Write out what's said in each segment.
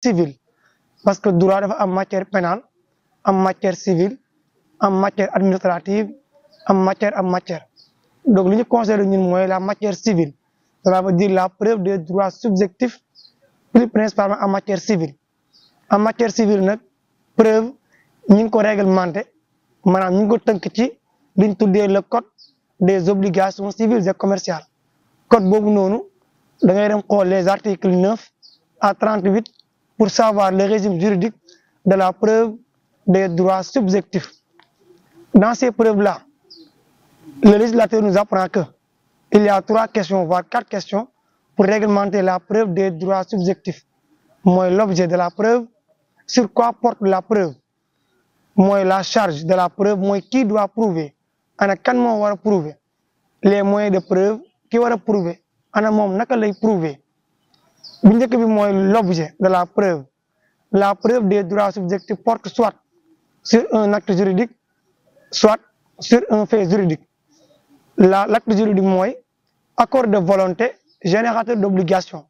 civile parce que droit dafa am matière pénale am matière civile am matière administrative am matière donc li ñu considéré ñun mooy la matière civile cela veut dire la preuve des droits subjectifs plus principalement en matière civile nag preuve ñu ngi ko réglementé maanaam ñu ngi ko tënk ci liñ tuddee le code des obligations civiles et commerciales code boobu noonu da ngay dem xool les articles 9 à 38 pour savoir le régime juridique de la preuve des droits subjectifs. Dans ces preuves-là, le législateur nous apprend que il y a 3 questions, voire 4 questions pour réglementer la preuve des droits subjectifs. Moi, l'objet de la preuve, sur quoi porte la preuve, moi, la charge de la preuve, moi, qui doit prouver, ana kan moo war a prouver, les moyens de preuve, qui war a prouver, ana moom naka lay prouver. Bu njëkk bi mooy l'objet de la preuve des droits subjectifs porte soit sur un acte juridique soit sur un fait juridique. L'acte juridique mooy accord de volonté générateur d'obligation.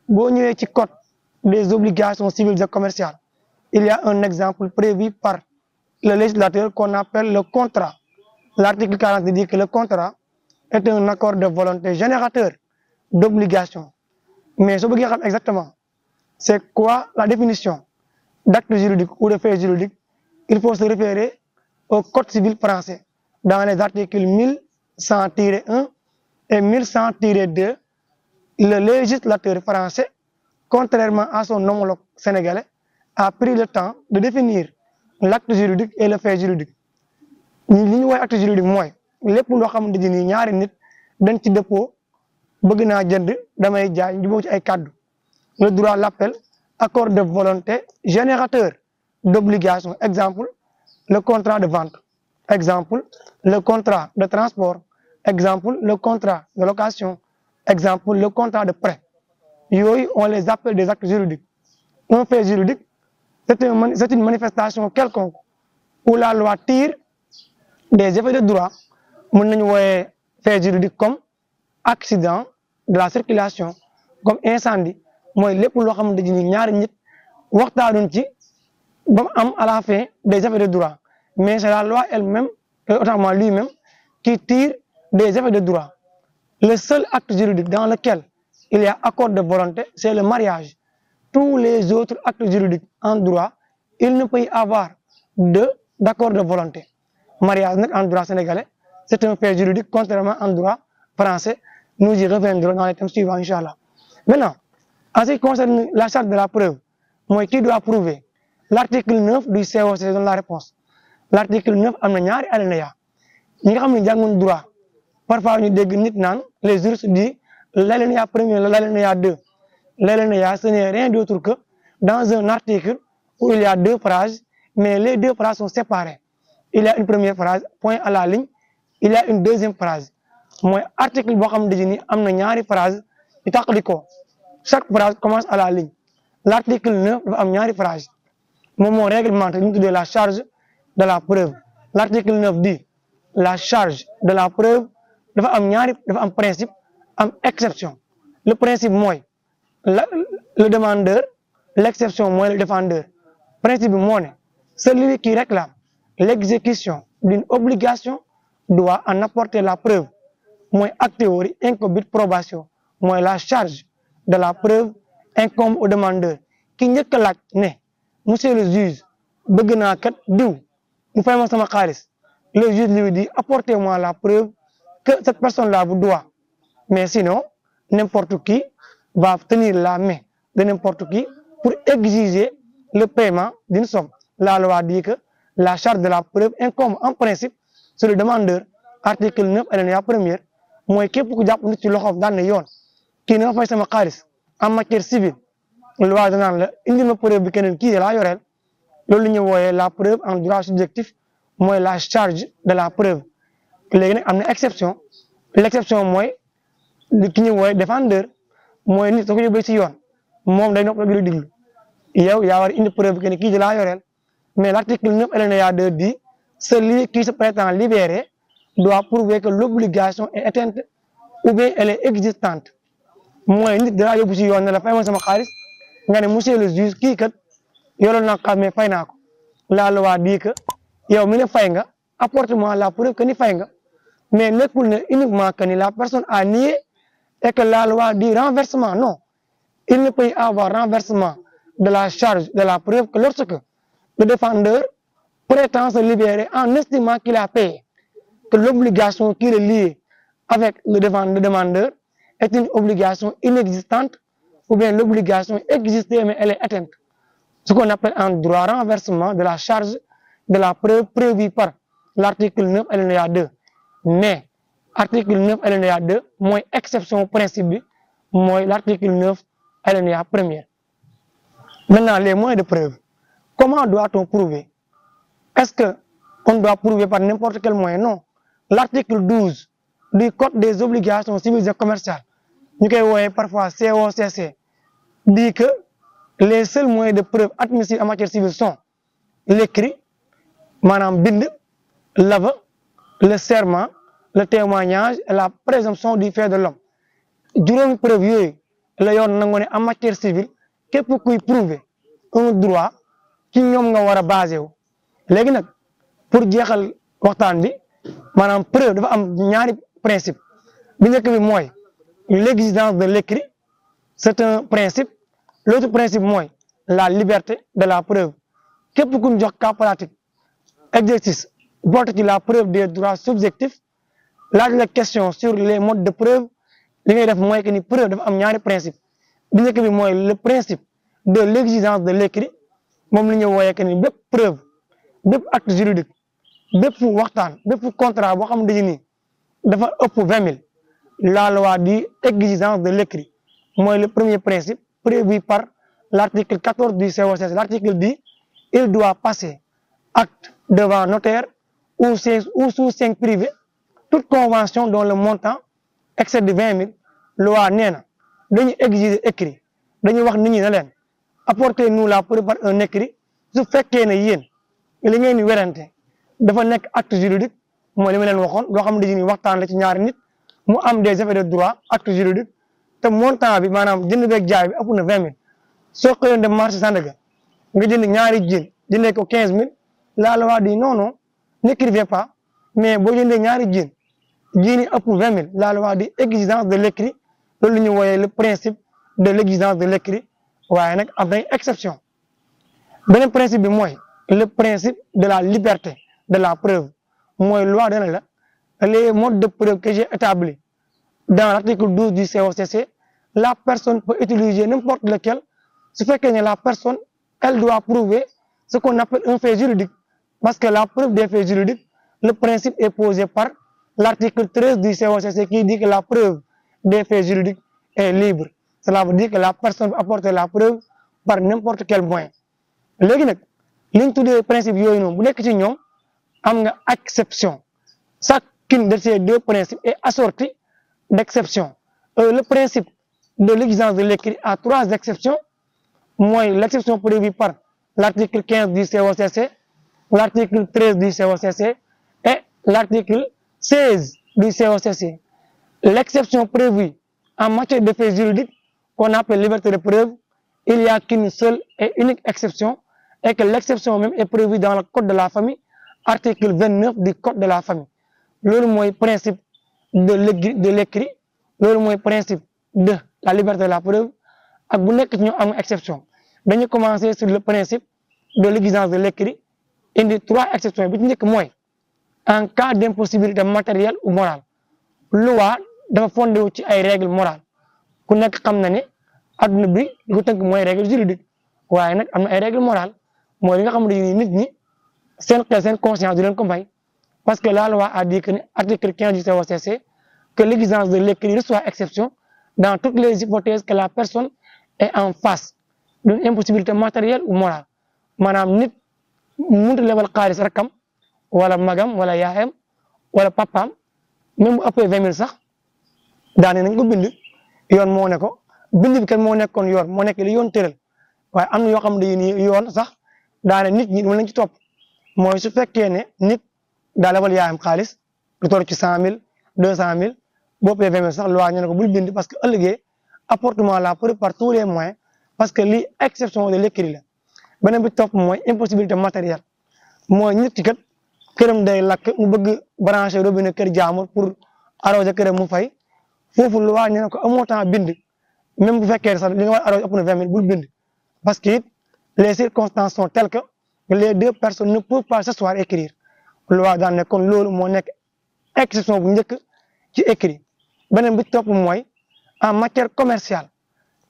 Boo ñëwee ci code des obligations civiles et commerciales, il y a un exemple prévu par le législateur qu'on appelle le contrat. L'article 40 dit que le contrat est un accord de volonté générateur d'obligation. Mais soo bëggee xam exactement c'est quoi la définition d'acte juridique ou de fait juridique, il faut se référer au code civil français dans les articles 1100-1 et 1100-2. Le législateur français, contrairement à son homologue sénégalais, a pris le temps de définir l'acte juridique et le fait juridique. li ñu woowee acte juridique mooy lépp loo xamante ni ñaari nit dañ ci dëppoo bëgg naa jënd damay jaay jubóo ci ay kàddu. Le droit l'appelle accord de volonté générateur d'obligation. Exemple, le contrat de vente. Exemple, le contrat de transport. Exemple, le contrat de location. Exemple, le contrat de prêt. Yooyu, on les appelle des actes juridiques. Un fait juridique, c'est une manifestation quelconque où la loi tire des effets de droit. Mën nañu woowe fait juridique comme accident de la circulation, comme incendie. Mooy lépp loo xamante ni ñaari nit waxtaanuñ ci ba mu am à la fin des effets de droit, mais c'est la loi elle-même autrement lui-même qui tire des effets de droit. Le seul acte juridique dans lequel il y a accord de volonté, c'est le mariage. Tous les autres actes juridiques en droit, il ne peut y avoir d'accord de volonté. Mariage nag en droit sénégalais, c'est un fait juridique, contrairement en droit français. Nous y reviendrons dans les thèmes suivants, Inch'Allah. Maintenant, en ce qui concerne la charge de la preuve, moi qui doit prouver, l'article 9 du COC donne la réponse. L'article 9 am na ñaari alinéa. Ñi nga xam ne jàngoon droit parfois ñu dégg nit naan les juristes disent l'alinéa premier, l'alinéa 2. L'alinéa, ce n'est rien d'autre que dans un article où il y a 2 phrases, mais les 2 phrases sont séparées. Il y a une première phrase, point à la ligne, il y a une deuxième phrase. Mooy article boo xam ne ni am na ñaari phrase yu tàqali ko. Chaque phrase commence à la ligne. L'article 9 dafa am ñaari phrase moom moo réglementé ñu tuddee la charge de la preuve. L'article 9 dit la charge de la preuve dafa am principe am exception. Le principe mooy le demandeur, l'exception mooy le défendeur. Principe bi moo ne celui qui réclame l'exécution d'une obligation doit en apporter la preuve. Mooy a théorie incobit probation. Mooy la charge de la preuve incombe au demandeur. Ki njëkk a laaj ne monsieur le juge bëgg naa kat diw mu fay ma sama xaalis. Le juge lui dit apportez-moi la preuve que cette personne-là vous doit. Mais sinon, n'importe qui va tenir la main de n'importe qui pour exiger le paiement d'une somme. La loi dit que la charge de la preuve incombe en principe sur le demandeur. Article 9 alinéa 1er mooy képp ku jàpp nit ci loxoom daan na yoon kii na fay sama xaalis en matière civile. Loi danaan la indi ma preuve bi keneen kii laa yoreel. Loolu la ñu wooyee la preuve en droit subjectif mooy la charge de la preuve. Léegi nag am na exception. L'exception mooy ki ñu wooyee défendeur mooy nit soo ko yóbbee ci yoon moom day nopp di diglu yow yaa war indi preuve bi keneen kii laa yoreel. Mais l'article 9 alinéa 2 dit celui qui se prétend libéré doit prouver que l'obligation est éteinte ou bien elle est existante. Mooy nit danaa yóbbu ci yoon ne la fay ma sama xaalis nga ne monsieur le juge kii kat yoroon naa ko mais fay naa ko la loi dit que yow mi ne fay nga apporte-moi la preuve que ni fay nga mais nekkul ne uniquement que ni la personne a nié et que la loi dit renversement non il ne peut y avoir renversement de la charge de la preuve que lorsque le défendeur prétend se libérer en estimant qu'il a payé, que l'obligation qui est liée avec le demandeur est une obligation inexistante ou bien l'obligation existait mais elle est atteinte. Ce qu'on appelle en droit renversement de la charge de la preuve prévue par l'article 9 alinéa 2. Mais article 9 alinéa 2 mooy exception au principe bi mooy l'article 9 alinéa 1er. Maintenant les moyens de preuve. Comment doit-on prouver? Est-ce que on doit prouver par n'importe quel moyen? Non. L'article 12 du code des obligations civiles et commerciales, ñu koy wooyee parfois COCC, dit que les seuls moyens de preuve admissibles en matière civile sont l'écrit, maanaam bind, l'aveu, le serment, le témoignage et la présomption du fait de l'homme. Juróomi preuve yooyu la yoon nangu ne en matière civile képp kuy prouver un droit ci ñoom nga war a basé wu. Léegi nag pour jeexal waxtaan bi maanaam preuve dafa am ñaari principe bi njëkk bi mooy l'existence de l'écrit, c'est un principe. L'autre principe mooy la liberté de la preuve. Képp ku ñu jox cas pratique exercice porte ci la preuve des droits subjectifs laaj la question sur les modes de preuve li ngay def mooy que ni preuve dafa am ñaari principe bi njëkk bi mooy le principe de l'existence de l'écrit moom li ñu wooyee que ni bépp preuve bépp acte juridique bépp waxtaan bépp contrat boo xam ne ni dafa ëpp 20 000 la loi dit existence de l'écrit mooy le premier principe prévu par l'article 14 du COCC. L'article dit il doit passer acte devant notaire ou sous seing privé toute convention dont le montant excède de 20 000. loi nee na dañuy exiger écrit dañuy wax nit ñi ne leen apportez-nous la preuve par un écrit su fekkee ne yéen li ngeen di werante dafa nekk acte juridique mooy li ma leen waxoon loo xam ne ni waxtaan la ci ñaari nit mu am des effets de droit acte juridique te montant bi maanaam jënd beeg jaay bi ëpp na 20 000 soo xëyoon dem marché Sandaga nga jënd ñaari jën jëndee ko 15 000 la loi dit non non n'écrivez pas mais boo jëndee ñaari jën jëni ëpp 20 000 la loi dit existence de l'écrit loolu la ñu wooyee le principe de l'existence de l'écrit waaye nag am nay exception beneen principe bi mooy le principe de la liberté de la preuve mooy loi dana la les modes de preuve que j'ai établis dans l'article 12 du COCC la personne peut utiliser n'importe lequel su fekkee ne la personne elle doit prouver ce qu'on appelle un fait juridique parce que la preuve des faits juridiques le principe est posé par l'article 13 du COCC qui dit que la preuve des faits juridiques est libre. Cela veut dire que la personne peut apporter la preuve par n'importe quel moyen. Léegi nag li ñu tuddee principe yooyu noonu bu nekk ci ñoom am nga exception chacune de ces deux principes est assorti d'exceptions. Le principe de l'existence de l'écrit a 3 exceptions mooy l'exception prévue par l'article 15 du COCC, l'article 13 du COCC et l'article 16 du COCC. L'exception prévue en matière de faits juridiques qu'on appelle liberté de preuve, il n'y a qu'une seule et unique exception et que l'exception même est prévue dans le code de la famille, article 29 du code de la famille. Loolu mooy principe de l'écrit, loolu mooy principe de la liberté de la preuve ak bu nekk ci ñu am exception. Dañu commencer sur le principe de l'existence de l'écrit indi 3 exceptions bi ci njëkk mooy en cas d'impossibilité matérielle ou morale. Loi dafa fondé wu ci ay règles morales ku nekk xam na ne adduna bi li ko tënk mooy règle juridique waaye nag am na ay règles morales mooy li nga xam ne nit ñi seen xel seen conscience du leen ko may parce que la loi a dit que ne article 15 du COCC que l'existence de l'écrit reçoit exception dans toutes les hypothèses que la personne est en face d'une impossibilité matérielle ou morale maanaam nit mënut a lebal xaalis rakam wala magam wala yaayam wala papaam même bu ëppee 20 000 sax daane nañ ko bind yoon moo ne ko bind bi kan moo nekkoon yoon moo nekk li yoon tëral waaye am na yoo xam ne ni yoon sax daane nit ñi lañ ci topp mooy su fekkee ne nit daa lebal yaayam xaalis lu toll ci 100 000 200 000 boo ëppee 20 000 sax loi ñu ne ko bul bind parce que ëllëgee apportement la preuve par tous les moyens parce que lii exception de l'écrit la beneen bi topp mooy impossibilité matérielle mooy nit ki kat këram day lakk mu bëgg brancher robinet kër jaamur pour arroser këram mu fay foofu lu waa nee na ko amoo temps bind même bu fekkee sax li nga war a arroser ëpp na 20 000 bul bind parce que it les circonstances sont telles que les deux personnes ne peuvent pas s'asseoir écrire loi daan ne kon loolu moo nekk exception bu njëkk ci écrit beneen bi topp mooy en matière commerciale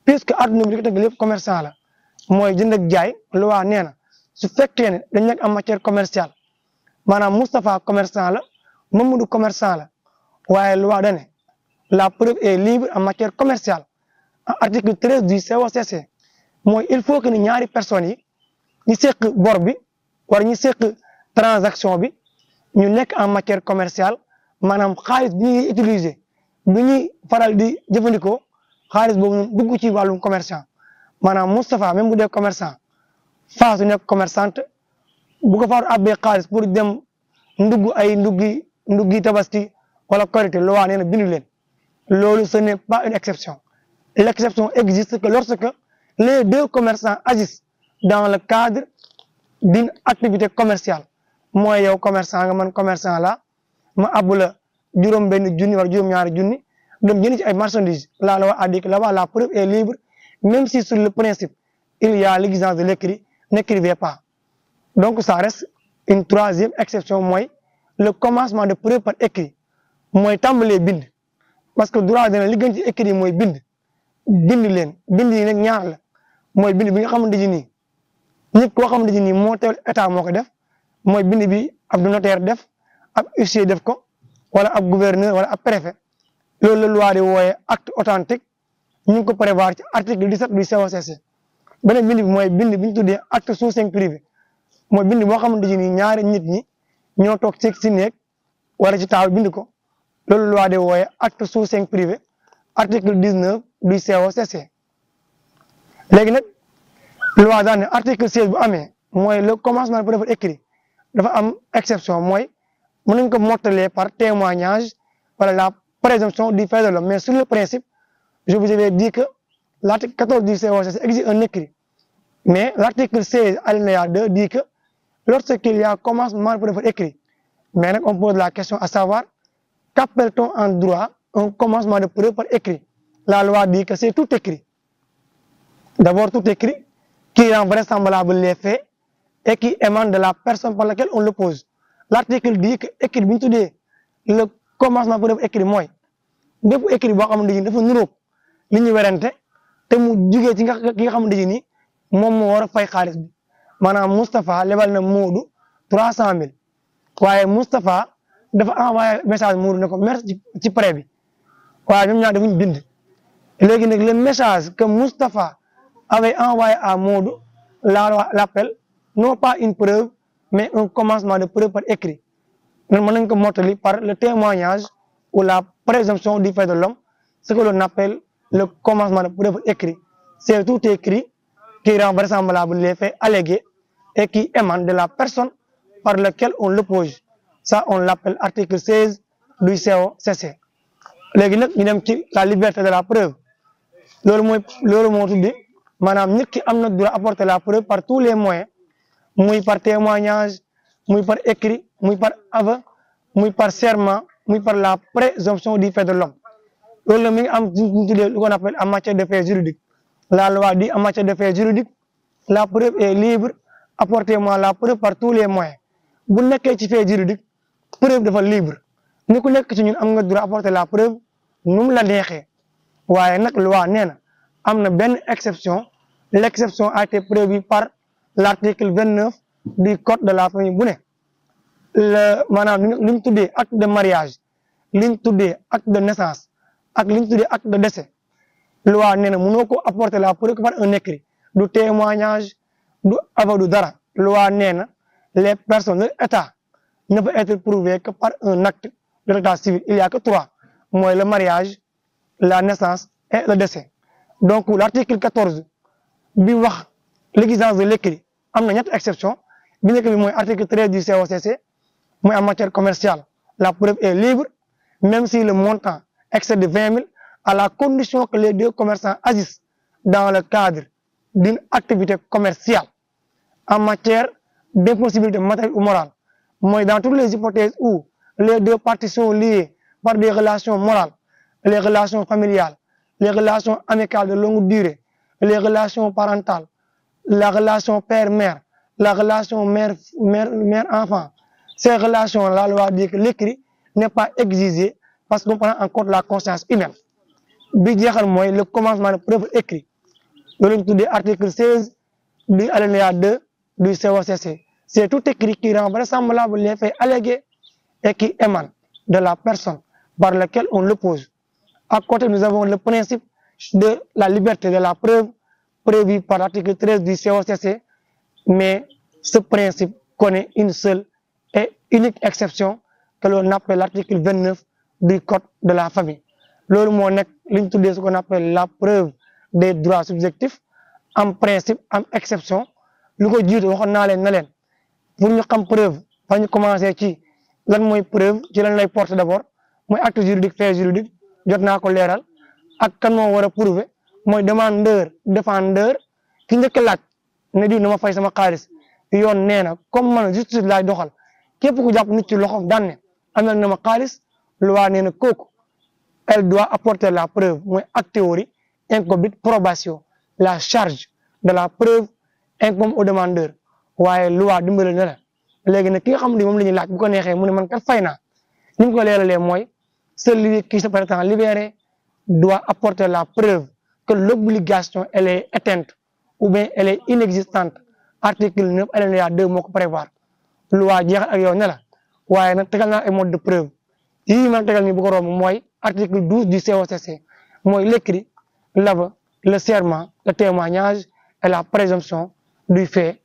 puisque adduna bi li ko teg lépp commerçant la mooy jënd ak jaay loi nee na su fekkee ne dañ nekk en matière commerciale maanaam Moustapha commerçant la Mamadou commerçant la waaye loi da ne la preuve est libre en matière commerciale en article 13 du COCC mooy il faut que ni ñaari personnes yi ñu seq bor bi wala ñu seq transaction bi ñu nekk en matière commerciale maanaam xaalis bi ñuy utiliser bi ñuy faral di jëfandikoo xaalis boobu noonu dugg ci wàllum commerçant maanaam Moustapha même bu dee commerçant Fatou nekk commerçante bu ko Fatou abbee xaalis pour dem nduggi tabaski wala korité loi nee na bindu leen loolu ce n'est pas une exception l'exception existe que lorsque les deux commerçants agissent dans le cadre d'une activité commerciale mooy yow commerçant nga man commerçant la ma abbu la juróom-benn junni wala juróom-ñaari junni dem jënd ci ay marchandises la loi a dit que là-bas la preuve est libre même si sur le principe il y a l'exigence de l'écrit n'écrivez pas donc ça reste une troisième exception mooy le commencement de preuve par écrit mooy tàmbalee bind parce que droit dana li gën ci écrit mooy bind leen bind yi nag ñaar la mooy bind bi nga xamante ji nii nit koo xamante ji nii moo teewal état moo ko def mooy bind bi ab notaire def ab huissier def ko wala ab gouverneur wala ab préfet loolu la loi di wooye acte authentique ñu ngi ko prévoir ci article 17 du COCC beneen bind bi mooy bind bi ñu tuddee acte sous seing privé mooy bind boo xamante ji nii ñaari nit ñi ñoo toog ci néeg wala ci taaw bind ko loolu loi di wooye acte sous seing privé article 19 du COCC léegi nag loi daan ne article 16 bu amee mooy le commencement de preuve écrit dafa am exception mooy mën nañ ko mottalee par témoignage wala la présomption du fait de l'homme mais sur le principe je vous avais dit que l'article 14 du COCC exige un écrit mais l'article 16 alinéa 2 dit que lorsqu'il y a commencement de preuve écrit mais nag on pose la question à savoir qu'appelle-t-on en droit un commencement de preuve par écrit la loi dit que c'est tout écrit d'abord tout écrit qui rend vraisemblable les faits et qui émane de la personne par laquelle on le pose l'article dit que écrit bi ñu tuddee le commencement preuve écrit mooy bépp écrit boo xamante ni dafa nuróog li ñu werante te mu jugee ci ki nga xamante ni moom moo war a fay xaalis bi maanaam Moustapha lebal na Moodu 300 000 waaye Moustapha dafa envoyé message Moodu ne ko merci ci prêt bi waaye ñoom ñaar defuñ bind léegi nag le message que Moustapha avait envoyé à Moodu l'appel non pas une preuve mais un commencement de preuve par écrit mën nañ ko mottali par le témoignage ou la présomption du fait de l'homme ce que l'on appelle le commencement de preuve écrit c'est tout écrit qui rend vraisemblable les faits allégués et qui émane de la personne par laquelle on l'oppose ça on l'appelle article 16 du COCC léegi nag ñu dem ci la liberté de la preuve loolu moo tuddi maanaam nit ki am na droit apporter la preuve par tous les moyens muy par témoignage muy par écrit muy par aveu muy par serment muy par la présomption du fait de l'homme loolu la mi ngi am ñu tuddee lu qu'on appelle en matière de faits juridiques la loi dit en matière de faits juridiques la preuve est libre apportez-moi la preuve par tous les moyens bu nekkee ci fait juridique preuve dafa libre ni ku nekk ci ñun am nga droit apporter la preuve nu mu la neexee waaye nag loi nee na am na benn exception l'exception a été prévue par l'article 29 du code de la famille bu ne maanaam li ñu tuddee acte de mariage li ñu tuddee acte de naissance ak li ñu tuddee acte de décès loi nee na mënoo ko apporter la preuve par un écrit du témoignage du aveu du dara loi nee na les personnes de l'État ne peut être prouvées que par un acte de l'état civil il y a que 3 mooy le mariage la naissance et le décès donc l'article 14 bi wax l'exigence de l'écrit am na ñetti exception bi nekk bi mooy article 13 du COCC mooy en matière commerciale la preuve est libre même si le montant excède de 20 000 à la condition que les deux commerçants agissent dans le cadre d'une activité commerciale en matière d'impossibilité matérielle ou morale. Moi, dans toutes les hypothèses où les deux parties sont liées par des relations morales, les relations familiales, les relations amicales de longue durée, les relations parentales, la relation père-mère, la relation mère-enfant, ces relations, la loi dit que l'écrit n'est pas exigé parce qu'on prend en compte la conscience humaine. Le commencement de preuve écrit. Article 16 du alinéa 2 du COCC. C'est tout écrit qui rend vraisemblable les faits allégués et qui émane de la personne par laquelle on l'oppose. À côté, nous avons le principe de la liberté de la preuve prévu par l'article 13 du COCC, mais ce principe connaît une seule et unique exception que l'on appelle l'article 29 du Code de la famille. Ce qu'on appelle la preuve des droits subjectifs, en principe, en exception. Pour ñu xam preuve fa ñu commencé ci lan mooy preuve ci lan lay porter d'abord mooy acte juridique fait juridique jot naa ko leeral ak kan moo war a prouver mooy demandeur défendeur ki njëkk laaj ne diw na ma fay sama xaalis yoon nee na comme man justice laay doxal képp ku jàpp nit ci loxoom daan ne amel na ma xaalis loi nee na kooku elle doit apporter la preuve mooy acte théorie incombe probation la charge de la preuve incombe au demandeur waaye loi dimbale na la léegi nag ki nga xam ne moom la ñuy laaj bu ko neexee mu ne man kat fay naa ni mu ko leeralee mooy celui qui se prétend libéré doit apporter la preuve que l'obligation elle est éteinte ou bien elle est inexistante article 9 alinéa 2 moo ko prévoir loi jeexal ak yow ne la waaye nag tegal naa ay mode de preuve yii man tegal ni bu ko romb mooy article 12 du COCC mooy l'écrit, l'aveu, le serment, le témoignage et la présomption du fait